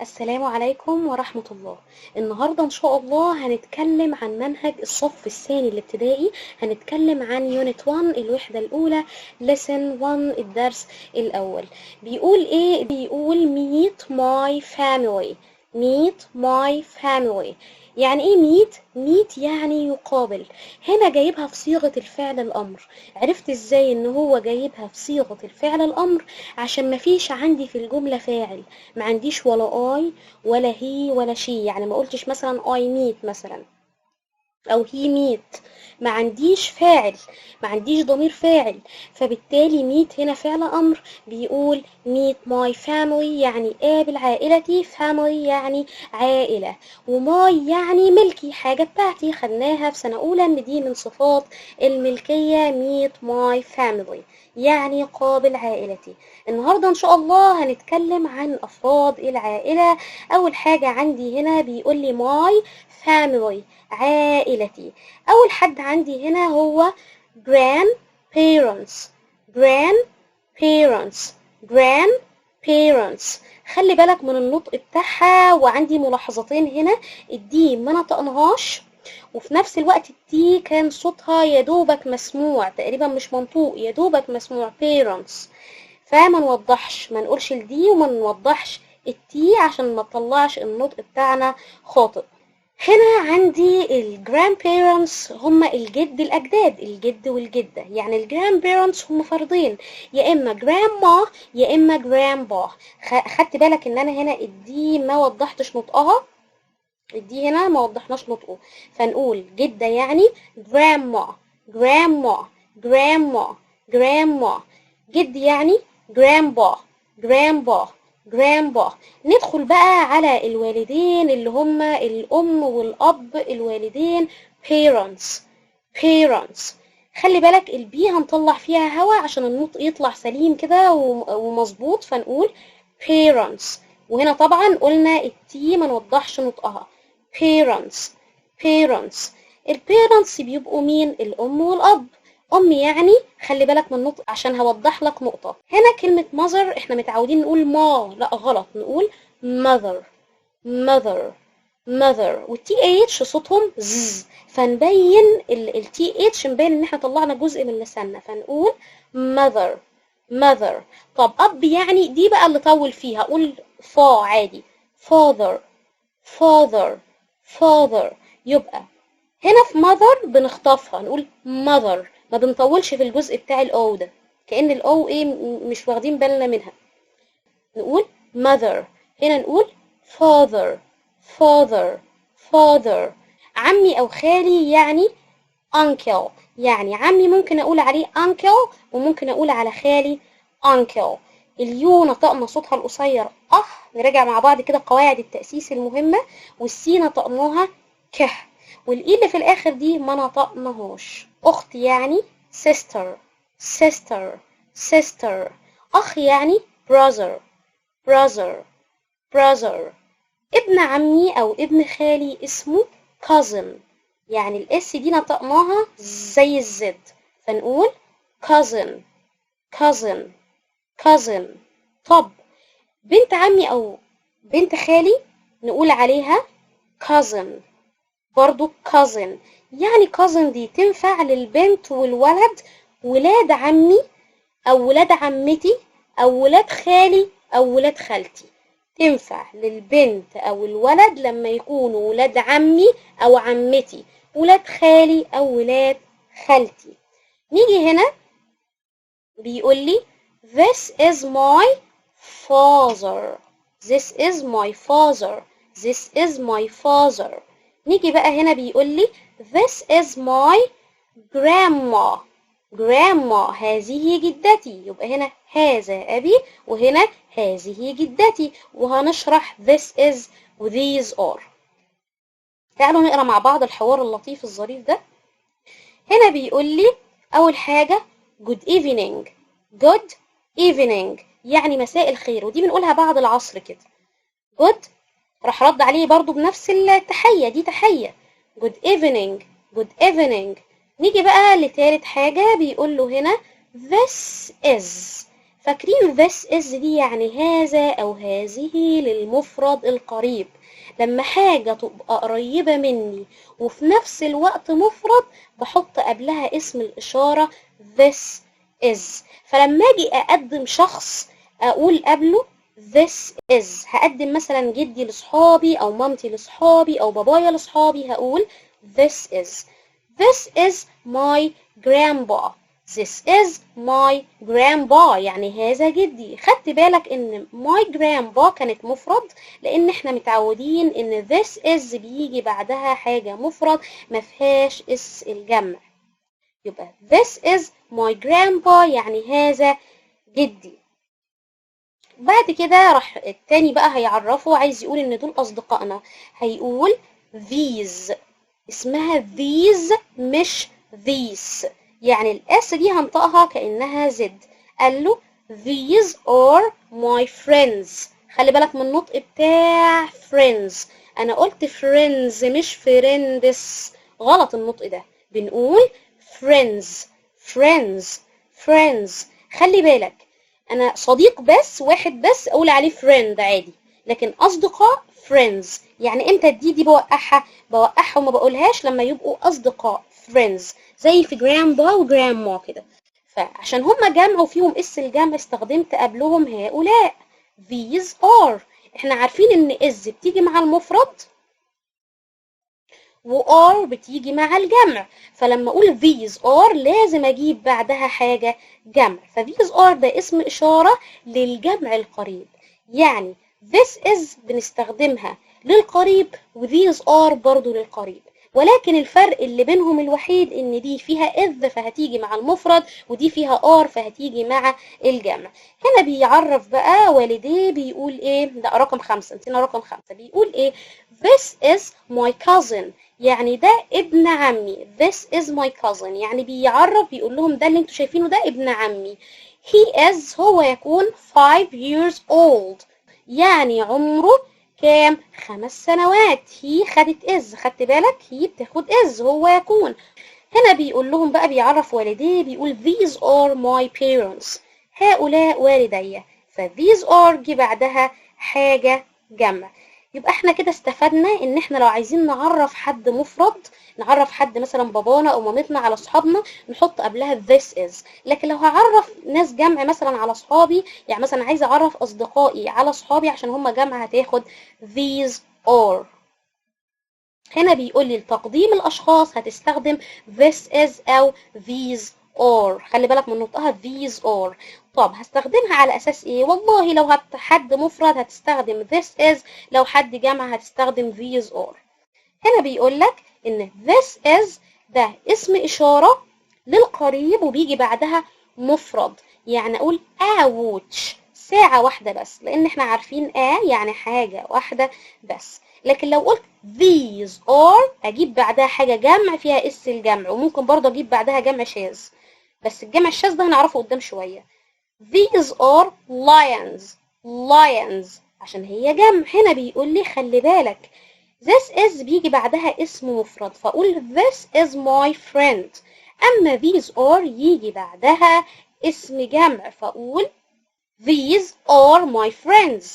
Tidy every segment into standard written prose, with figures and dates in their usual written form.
السلام عليكم ورحمة الله. النهاردة إن شاء الله هنتكلم عن منهج الصف الثاني الابتدائي. هنتكلم عن يونت 1 الوحدة الأولى lesson 1 الدرس الأول. بيقول إيه؟ بيقول meet my family. meet my family يعني ايه meet يعني يقابل. هنا جايبها في صيغة الفعل الأمر. عرفت ازاي ان هو جايبها في صيغة الفعل الأمر؟ عشان مفيش عندي في الجملة فاعل، ما عنديش ولا اي ولا هي ولا شي. يعني ما قلتش مثلا اي ميت مثلا او هي ميت، ما عنديش فاعل، ما عنديش ضمير فاعل. فبالتالي ميت هنا فعل امر. بيقول ميت ماي فاميلي يعني قابل عائلتي، فاميلي يعني عائله، وماي يعني ملكي، حاجه بتاعتي. خدناها في سنه اولى ان دي من صفات الملكيه. ميت ماي فاميلي يعني قابل عائلتي. النهارده ان شاء الله هنتكلم عن افراد العائله. اول حاجه عندي هنا بيقول لي ماي family عائلتي. أول حد عندي هنا هو grandparents. grandparents grandparents خلي بالك من النطق بتاعها، وعندي ملاحظتين هنا. الدي ما نطقناهاش، وفي نفس الوقت التي كان صوتها يدوبك مسموع، تقريبا مش منطوق، يدوبك مسموع parents. فما نوضحش، ما نقولش الدي وما نوضحش التي عشان ما تطلعش النطق بتاعنا خاطئ. هنا عندي الجراند بيرنتس هم الجد الأجداد، الجد والجدة. يعني الجراند بيرنتس هم فردين، يا إما جراندما يا إما جراندبا. خدت بالك إن أنا هنا الدي ما وضحتش نطقها، الدي هنا ما وضحناش نطقه. فنقول جدة يعني جراندما جراندما جراندما جراندما. جد يعني جراندبا جراندبا جراندبا. ندخل بقى على الوالدين اللي هما الأم والأب. الوالدين parents parents. خلي بالك البي هنطلع فيها هوا عشان النطق يطلع سليم كده ومظبوط. فنقول parents، وهنا طبعا قلنا التي ما نوضحش نطقها. parents parents. البيرنتس بيبقوا مين؟ الأم والأب. أم يعني خلي بالك من النطق عشان هوضح لك نقطة. هنا كلمة mother احنا متعودين نقول ما، لا غلط، نقول mother mother mother. والتي اتش صوتهم زز، فنبين التي اتش نبين ان احنا طلعنا جزء من لساننا، فنقول mother mother. طب اب يعني دي بقى اللي طول فيها، اقول فا عادي father father father. يبقى هنا في mother بنخطفها نقول mother، ما بنطولش في الجزء بتاع الاو ده، كأن الاو ايه مش واخدين بالنا منها. نقول mother. هنا نقول father father father. عمي او خالي يعني uncle. يعني عمي ممكن اقول عليه uncle، وممكن اقول على خالي uncle. اليو نطقنا صوتها القصير نراجع مع بعض كده قواعد التأسيس المهمة. والسي نطقناها ك، والاي اللي في الاخر دي ما نطقناهاش. اخت يعني sister sister sister. اخ يعني brother brother brother. ابن عمي او ابن خالي اسمه cousin. يعني الاس دي نطقناها زي الزد، فنقول cousin cousin cousin. طب بنت عمي او بنت خالي نقول عليها cousin برضو cousin. يعني cousin دي تنفع للبنت والولد، ولاد عمي او ولاد عمتي او ولاد خالي او ولاد خالتي. تنفع للبنت او الولد لما يكونوا ولاد عمي او عمتي، ولاد خالي او ولاد خالتي. نيجي هنا بيقول لي this is my father this is my father this is my father. نيجي بقى هنا بيقول لي this is my grandma grandma هذه جدتي. يبقى هنا هذا أبي وهنا هذه جدتي، وهنشرح this is و these are. تعالوا نقرأ مع بعض الحوار اللطيف الظريف ده. هنا بيقول لي أول حاجة good evening good evening يعني مساء الخير، ودي بنقولها بعد العصر كده. good راح رد عليه برضو بنفس التحية، دي تحية good evening good evening. نيجي بقى لتالت حاجة بيقول له هنا this is. فاكرين this is دي يعني هذا أو هذه للمفرد القريب. لما حاجة تبقى قريبة مني وفي نفس الوقت مفرد بحط قبلها اسم الإشارة this is. فلما أجي أقدم شخص أقول قبله this is. هقدم مثلا جدي لصحابي أو مامتي لصحابي أو بابايا لصحابي هقول this is. This is my grandpa. This is my grandpa يعني هذا جدي. خدت بالك ان my grandpa كانت مفرد لان احنا متعودين ان this is بيجي بعدها حاجة مفرد ما فيهاش اس الجمع. يبقى this is my grandpa يعني هذا جدي. بعد كده راح التاني بقى هيعرفه، عايز يقول ان دول اصدقائنا، هيقول these. اسمها these مش these، يعني الاس دي هنطقها كأنها زد. قال له these are my friends. خلي بالك من النطق بتاع friends، انا قلت friends مش friends، غلط النطق ده، بنقول friends friends friends. خلي بالك انا صديق بس واحد بس اقول عليه friend عادي، لكن اصدقاء friends. يعني امتى دي بوقعها وما بقولهاش لما يبقوا اصدقاء friends، زي في grandpa و grandma كده. فعشان هما جمع وفيهم اس الجمع استخدمت قبلهم هؤلاء these are. احنا عارفين ان is بتيجي مع المفرد و are بتيجي مع الجمع، فلما اقول these are لازم اجيب بعدها حاجة جمع. ف these are ده اسم اشارة للجمع القريب، يعني this is بنستخدمها للقريب و these are برضو للقريب، ولكن الفرق اللي بينهم الوحيد ان دي فيها is فهتيجي مع المفرد ودي فيها are فهتيجي مع الجمع. هنا بيعرف بقى والديه، بيقول ايه؟ ده رقم 5، نسينا رقم 5. بيقول ايه؟ this is my cousin، يعني ده ابن عمي. this is my cousin يعني بيعرف، بيقول لهم ده اللي انتوا شايفينه ده ابن عمي. he is هو يكون 5 years old، يعني عمره كام؟ 5 سنوات. هي خدت از، خدت بالك؟ هي بتاخد از، هو يكون. هنا بيقول لهم بقى، بيعرف والديه، بيقول these are my parents، هؤلاء والدي. ف these are جي بعدها حاجة جمع. يبقى احنا كده استفدنا ان احنا لو عايزين نعرف حد مفرد، نعرف حد مثلا بابانا او مامتنا على اصحابنا، نحط قبلها this is. لكن لو هعرف ناس جمع مثلا على اصحابي، يعني مثلا عايزه اعرف اصدقائي على اصحابي عشان هم جمع، هتاخد these are. هنا بيقول لي لتقديم الاشخاص هتستخدم this is او these are. خلي بالك من نطقها these are. طب هستخدمها على اساس ايه؟ والله لو حد مفرد هتستخدم this is، لو حد جمع هتستخدم these are. هنا بيقول لك ان this is ده اسم اشاره للقريب وبيجي بعدها مفرد، يعني اقول a watch ساعه واحده بس، لان احنا عارفين يعني حاجه واحده بس. لكن لو قلت these are اجيب بعدها حاجه جمع فيها اس الجمع، وممكن برضه اجيب بعدها جمع شاذ، بس الجمع الشاذ ده هنعرفه قدام شويه. these are lions lions عشان هي جمع. هنا بيقول لي خلي بالك this is بيجي بعدها اسم مفرد، فأقول this is my friend. أما these are يجي بعدها اسم جمع، فأقول these are my friends.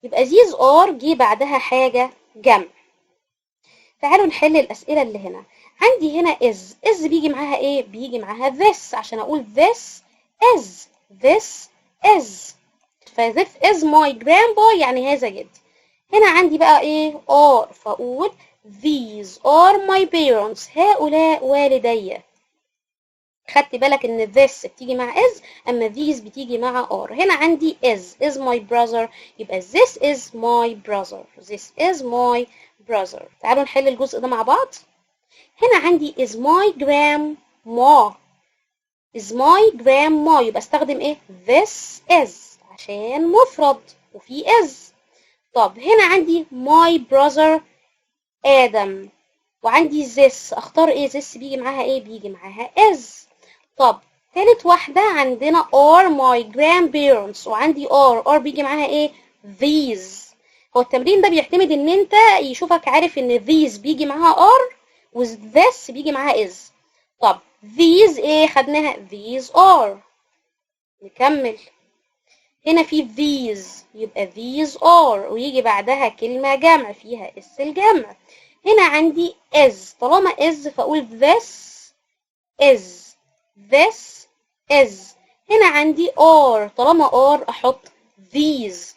يبقى these are جي بعدها حاجة جمع. تعالوا نحل الأسئلة اللي هنا. عندي هنا is بيجي معاها ايه؟ بيجي معاها this، عشان أقول this is ف this is my grandpa يعني هذا جدي. هنا عندي بقى ايه؟ are، فاقول these are my parents هؤلاء والدي. خدت بالك ان this بتيجي مع is، اما these بتيجي مع are. هنا عندي is my brother، يبقى this is my brother. تعالوا نحل الجزء ده مع بعض. هنا عندي is my grandma يبقى استخدم ايه؟ this is عشان مفرد وفي is. طب هنا عندي my brother آدم، وعندي this، اختار ايه؟ this بيجي معاها ايه؟ بيجي معاها is. طب ثالث واحدة عندنا are my grandparents، وعندي are بيجي معاها ايه؟ these. هو التمرين ده بيعتمد ان انت يشوفك عارف ان these بيجي معاها are و this بيجي معاها is. طب these ايه؟ خدناها these are. نكمل. هنا في these يبقى these are، ويجي بعدها كلمة جمع فيها اس الجمع. هنا عندي is، طالما is فأقول this is، this is. هنا عندي are، طالما are أحط these.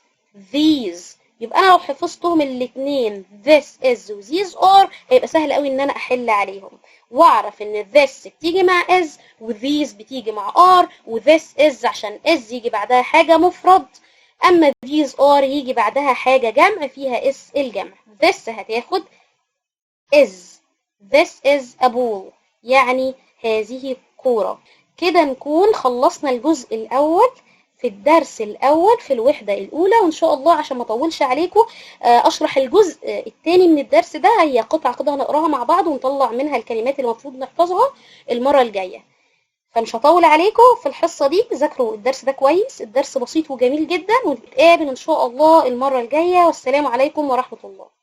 يبقى أنا لو حفظتهم الاتنين this is و these are هيبقى سهل قوي إن أنا أحل عليهم، وأعرف إن this بتيجي مع is و these بتيجي مع are، و this is عشان is يجي بعدها حاجة مفرد، أما these are يجي بعدها حاجة جمع فيها اس الجمع. this هتاخد is، this is a ball، يعني هذه كورة. كده نكون خلصنا الجزء الأول في الدرس الأول في الوحدة الأولى، وإن شاء الله عشان ما أطولش عليكم أشرح الجزء الثاني من الدرس ده. هي قطعة كده هنقراها مع بعض ونطلع منها الكلمات اللي المفروض نحفظها المرة الجاية. فمش هطول عليكم في الحصة دي، ذاكروا الدرس ده كويس، الدرس بسيط وجميل جدا، ونتقابل إن شاء الله المرة الجاية، والسلام عليكم ورحمة الله.